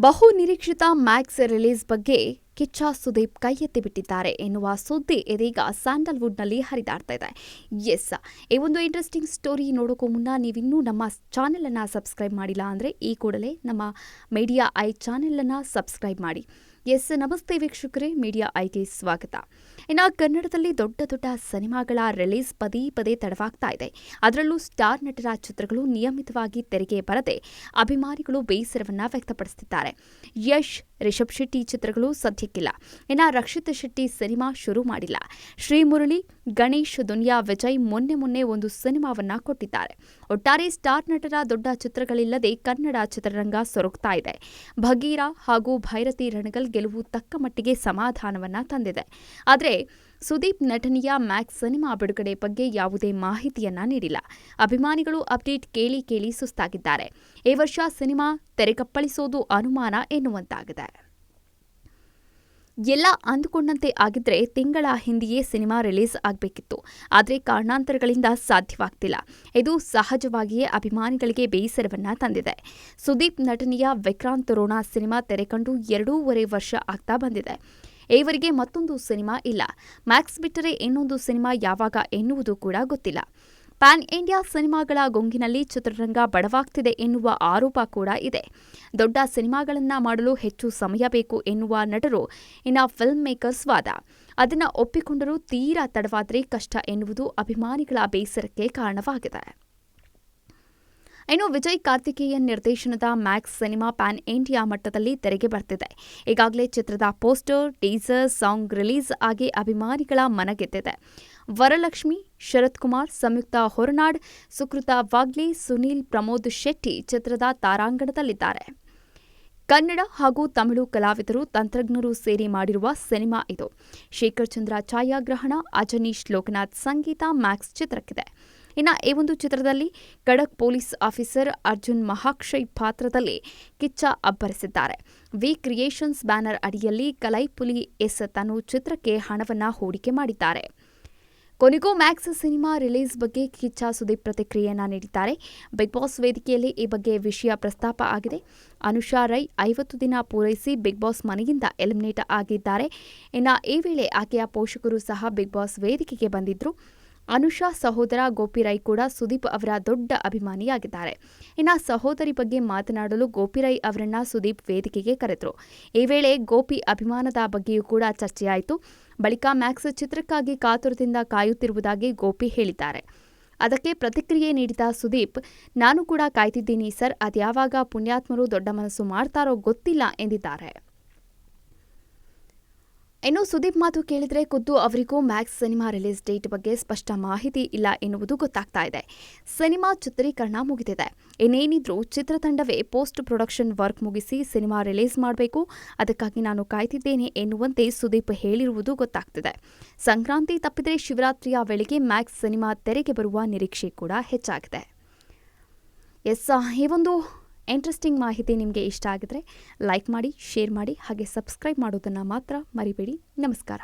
ಬಹು ನಿರೀಕ್ಷಿತ Max release ಬಗ್ಗೆ ಕಿಚ್ಚ ಸುದೀಪ್ ಕೈ ಎತ್ತಿ ಬಿಟ್ಟಿದ್ದಾರೆ ಎನ್ನುವ ಸುದ್ದಿ ಇದೀಗ ಸ್ಯಾಂಡಲ್ವುಡ್ನಲ್ಲಿ ಹರಿದಾಡ್ತಾ ಇದೆ. ಈ ಒಂದು ಇಂಟ್ರೆಸ್ಟಿಂಗ್ ಸ್ಟೋರಿ ನೋಡೋಕ್ಕೂ ಮುನ್ನ ನೀವಿನ್ನೂ ನಮ್ಮ ಚಾನೆಲ್ ಅನ್ನು ಸಬ್ಸ್ಕ್ರೈಬ್ ಮಾಡಿಲ್ಲ ಅಂದರೆ ಈ ಕೂಡಲೇ ನಮ್ಮ ಮೀಡಿಯಾ ಐ ಚಾನೆಲ್ ಅನ್ನು ಸಬ್ಸ್ಕ್ರೈಬ್ ಮಾಡಿ. ನಮಸ್ತೆ ವೀಕ್ಷಕರೇ, ಮೀಡಿಯಾ ಐಗೆ ಸ್ವಾಗತ. ಇನ್ನು ಕನ್ನಡದಲ್ಲಿ ದೊಡ್ಡ ದೊಡ್ಡ ಸಿನಿಮಾಗಳ ರಿಲೀಸ್ ಪದೇ ತಡವಾಗ್ತಾ ಇದೆ. ಅದರಲ್ಲೂ ಸ್ಟಾರ್ ನಟರ ಚಿತ್ರಗಳು ನಿಯಮಿತವಾಗಿ ತೆರೆಗೆ ಬರದೆ ಅಭಿಮಾನಿಗಳು ಬೇಸರವನ್ನ ವ್ಯಕ್ತಪಡಿಸುತ್ತಿದ್ದಾರೆ. ಯಶ್, ರಿಷಬ್ ಶೆಟ್ಟಿ ಚಿತ್ರಗಳು ಸದ್ಯಕ್ಕಿಲ್ಲ. ಇನ್ನು ರಕ್ಷಿತ್ ಶೆಟ್ಟಿ ಸಿನಿಮಾ ಶುರು ಮಾಡಿಲ್ಲ. ಶ್ರೀಮುರಳಿ, ಗಣೇಶ್, ದುನಿಯಾ ವಿಜಯ್ ಮೊನ್ನೆ ಒಂದು ಸಿನಿಮಾವನ್ನ ಕೊಟ್ಟಿದ್ದಾರೆ. ಒಟ್ಟಾರೆ ಸ್ಟಾರ್ ನಟರ ದೊಡ್ಡ ಚಿತ್ರಗಳಿಲ್ಲದೆ ಕನ್ನಡ ಚಿತ್ರರಂಗ ಸೊರಗ್ತಾ ಇದೆ. ಭಗೀರ ಹಾಗೂ ಭೈರತಿ ರಣಗಲ್ ಗೆಲುವು ತಕ್ಕ ಮಟ್ಟಿಗೆ ಸಮಾಧಾನವನ್ನ ತಂದಿದೆ. ಆದರೆ ಸುದೀಪ್ ನಟನೆಯ ಮ್ಯಾಕ್ಸ್ ಸಿನಿಮಾ ಬಿಡುಗಡೆ ಬಗ್ಗೆ ಯಾವುದೇ ಮಾಹಿತಿಯನ್ನ ನೀಡಿಲ್ಲ. ಅಭಿಮಾನಿಗಳು ಅಪ್ಡೇಟ್ ಕೇಳಿ ಸುಸ್ತಾಗಿದ್ದಾರೆ. ಈ ವರ್ಷ ಸಿನಿಮಾ ತೆರೆಗಪ್ಪಳಿಸೋದು ಅನುಮಾನ ಎನ್ನುವಂತಾಗಿದೆ. ಎಲ್ಲ ಅಂದುಕೊಂಡಂತೆ ಆಗಿದ್ರೆ ತಿಂಗಳ ಹಿಂದೆಯೇ ಸಿನಿಮಾ ರಿಲೀಸ್ ಆಗಬೇಕಿತ್ತು. ಆದರೆ ಕಾರಣಾಂತರಗಳಿಂದ ಸಾಧ್ಯವಾಗ್ತಿಲ್ಲ. ಇದು ಸಹಜವಾಗಿಯೇ ಅಭಿಮಾನಿಗಳಿಗೆ ಬೇಸರವನ್ನ ತಂದಿದೆ. ಸುದೀಪ್ ನಟನೆಯ ವಿಕ್ರಾಂತ್ ರೋಣ ಸಿನಿಮಾ ತೆರೆಕಂಡು 2.5 ವರ್ಷ ಆಗ್ತಾ ಬಂದಿದೆ. ಈವರೆಗೆ ಮತ್ತೊಂದು ಸಿನಿಮಾ ಇಲ್ಲ. ಮ್ಯಾಕ್ಸ್ ಬಿಟ್ಟರೆ ಇನ್ನೊಂದು ಸಿನಿಮಾ ಯಾವಾಗ ಎನ್ನುವುದು ಕೂಡ ಗೊತ್ತಿಲ್ಲ. ಪ್ಯಾನ್ ಇಂಡಿಯಾ ಸಿನಿಮಾಗಳ ಗುಂಗಿನಲ್ಲಿ ಚಿತ್ರರಂಗ ಬಡವಾಗ್ತಿದೆ ಎನ್ನುವ ಆರೋಪ ಕೂಡ ಇದೆ. ದೊಡ್ಡ ಸಿನಿಮಾಗಳನ್ನ ಮಾಡಲು ಹೆಚ್ಚು ಸಮಯ ಬೇಕು ಎನ್ನುವ ನಟರು ಇನ್ನು ಫಿಲ್ಮ್ ಮೇಕರ್ಸ್ ವಾದ. ಅದನ್ನು ಒಪ್ಪಿಕೊಂಡರೂ ತೀರಾ ತಡವಾದರೆ ಕಷ್ಟ ಎನ್ನುವುದು ಅಭಿಮಾನಿಗಳ ಬೇಸರಕ್ಕೆ ಕಾರಣವಾಗಿದೆ. ಇನ್ನು ವಿಜಯ್ ಕಾರ್ತಿಕೇಯನ್ ನಿರ್ದೇಶನದ ಮ್ಯಾಕ್ಸ್ ಸಿನಿಮಾ ಪ್ಯಾನ್ ಇಂಡಿಯಾ ಮಟ್ಟದಲ್ಲಿ ತೆರೆಗೆ ಬರ್ತಿದೆ. ಈಗಾಗಲೇ ಚಿತ್ರದ ಪೋಸ್ಟರ್, ಟೀಸರ್, ಸಾಂಗ್ ರಿಲೀಸ್ ಆಗಿ ಅಭಿಮಾನಿಗಳ ಮನಗೆದ್ದಿದೆ. ವರಲಕ್ಷ್ಮಿ, ಶರತ್ ಕುಮಾರ್, ಸಂಯುಕ್ತ ಹೊರನಾಡ್, ಸುಕೃತ ವಾಗ್ಲೆ, ಸುನೀಲ್ ಪ್ರಮೋದ್ ಶೆಟ್ಟಿ ಚಿತ್ರದ ತಾರಾಂಗಣದಲ್ಲಿದ್ದಾರೆ. ಕನ್ನಡ ಹಾಗೂ ತಮಿಳು ಕಲಾವಿದರು, ತಂತ್ರಜ್ಞರು ಸೇರಿ ಮಾಡಿರುವ ಸಿನಿಮಾ ಇದು. ಶೇಖರ್ ಚಂದ್ರ ಛಾಯಾಗ್ರಹಣ, ಅಜನೀಶ್ ಲೋಕನಾಥ್ ಸಂಗೀತ ಮ್ಯಾಕ್ಸ್ ಚಿತ್ರಕ್ಕಿದೆ. ಇನ್ನು ಈ ಒಂದು ಚಿತ್ರದಲ್ಲಿ ಖಡಕ್ ಪೊಲೀಸ್ ಆಫೀಸರ್ ಅರ್ಜುನ್ ಮಹಾಕ್ಷಯ್ ಪಾತ್ರದಲ್ಲಿ ಕಿಚ್ಚ ಅಬ್ಬರಿಸಿದ್ದಾರೆ. ವಿ ಕ್ರಿಯೇಷನ್ಸ್ ಬ್ಯಾನರ್ ಅಡಿಯಲ್ಲಿ ಕಲೈಪುಲಿ ಎಸ್ ತನು ಚಿತ್ರಕ್ಕೆ ಹಣವನ್ನ ಹೂಡಿಕೆ ಮಾಡಿದ್ದಾರೆ. ಕೊನೆಗೂ ಮ್ಯಾಕ್ಸ್ ಸಿನಿಮಾ ರಿಲೀಸ್ ಬಗ್ಗೆ ಕಿಚ್ಚ ಸುದೀಪ್ ಪ್ರತಿಕ್ರಿಯೆಯನ್ನ ನೀಡಿದ್ದಾರೆ. ಬಿಗ್ ಬಾಸ್ ವೇದಿಕೆಯಲ್ಲಿ ಈ ಬಗ್ಗೆ ವಿಷಯ ಪ್ರಸ್ತಾಪ ಆಗಿದೆ. ಅನುಷಾ ರೈ 50 ದಿನ ಪೂರೈಸಿ ಬಿಗ್ ಬಾಸ್ ಮನೆಯಿಂದ ಎಲಿಮಿನೇಟ್ ಆಗಿದ್ದಾರೆ. ಇನ್ನು ಈ ವೇಳೆ ಆಕೆಯ ಪೋಷಕರು ಸಹ ಬಿಗ್ ಬಾಸ್ ವೇದಿಕೆಗೆ ಬಂದಿದ್ರು. ಅನುಷಾ ಸಹೋದರ ಗೋಪಿ ರೈ ಕೂಡ ಸುದೀಪ್ ಅವರ ದೊಡ್ಡ ಅಭಿಮಾನಿಯಾಗಿದ್ದಾರೆ. ಇನ್ನು ಸಹೋದರಿ ಬಗ್ಗೆ ಮಾತನಾಡಲು ಗೋಪಿ ರೈ ಅವರನ್ನ ಸುದೀಪ್ ವೇದಿಕೆಗೆ ಕರೆದರು. ಈ ವೇಳೆ ಗೋಪಿ ಅಭಿಮಾನದ ಬಗ್ಗೆಯೂ ಕೂಡ ಚರ್ಚೆಯಾಯಿತು. ಬಳಿಕ ಮ್ಯಾಕ್ಸ್ ಚಿತ್ರಕ್ಕಾಗಿ ಕಾತುರದಿಂದ ಕಾಯುತ್ತಿರುವುದಾಗಿ ಗೋಪಿ ಹೇಳಿದ್ದಾರೆ. ಅದಕ್ಕೆ ಪ್ರತಿಕ್ರಿಯೆ ನೀಡಿದ ಸುದೀಪ್, ನಾನು ಕೂಡ ಕಾಯ್ತಿದ್ದೀನಿ ಸರ್, ಅದ್ಯಾವಾಗ ಪುಣ್ಯಾತ್ಮರು ದೊಡ್ಡ ಮನಸ್ಸು ಮಾಡ್ತಾರೋ ಗೊತ್ತಿಲ್ಲ ಎಂದಿದ್ದಾರೆ. ಇನ್ನು ಸುದೀಪ್ ಮಾತು ಕೇಳಿದ್ರೆ ಖುದ್ದು ಅವರಿಗೂ ಮ್ಯಾಕ್ಸ್ ಸಿನಿಮಾ ರಿಲೀಸ್ ಡೇಟ್ ಬಗ್ಗೆ ಸ್ಪಷ್ಟ ಮಾಹಿತಿ ಇಲ್ಲ ಎನ್ನುವುದು ಗೊತ್ತಾಗ್ತಾ ಇದೆ. ಸಿನಿಮಾ ಚಿತ್ರೀಕರಣ ಮುಗಿದಿದೆ. ಇನ್ನೇನಿದ್ರೂ ಚಿತ್ರತಂಡವೇ ಪೋಸ್ಟ್ ಪ್ರೊಡಕ್ಷನ್ ವರ್ಕ್ ಮುಗಿಸಿ ಸಿನಿಮಾ ರಿಲೀಸ್ ಮಾಡಬೇಕು, ಅದಕ್ಕಾಗಿ ನಾನು ಕಾಯ್ತಿದ್ದೇನೆ ಎನ್ನುವಂತೆ ಸುದೀಪ್ ಹೇಳಿರುವುದು ಗೊತ್ತಾಗ್ತಿದೆ. ಸಂಕ್ರಾಂತಿ ತಪ್ಪಿದ್ರೆ ಶಿವರಾತ್ರಿಯ ವೇಳೆಗೆ ಮ್ಯಾಕ್ಸ್ ಸಿನಿಮಾ ತೆರೆಗೆ ಬರುವ ನಿರೀಕ್ಷೆ ಕೂಡ ಹೆಚ್ಚಾಗಿದೆ. ಈ ಒಂದು ಇಂಟ್ರೆಸ್ಟಿಂಗ್ ಮಾಹಿತಿ ನಿಮಗೆ ಇಷ್ಟ ಆಗಿದ್ರೆ ಲೈಕ್ ಮಾಡಿ, ಶೇರ್ ಮಾಡಿ, ಹಾಗೆ ಸಬ್ಸ್ಕ್ರೈಬ್ ಮಾಡೋದನ್ನು ಮಾತ್ರ ಮರಿಬೇಡಿ. ನಮಸ್ಕಾರ.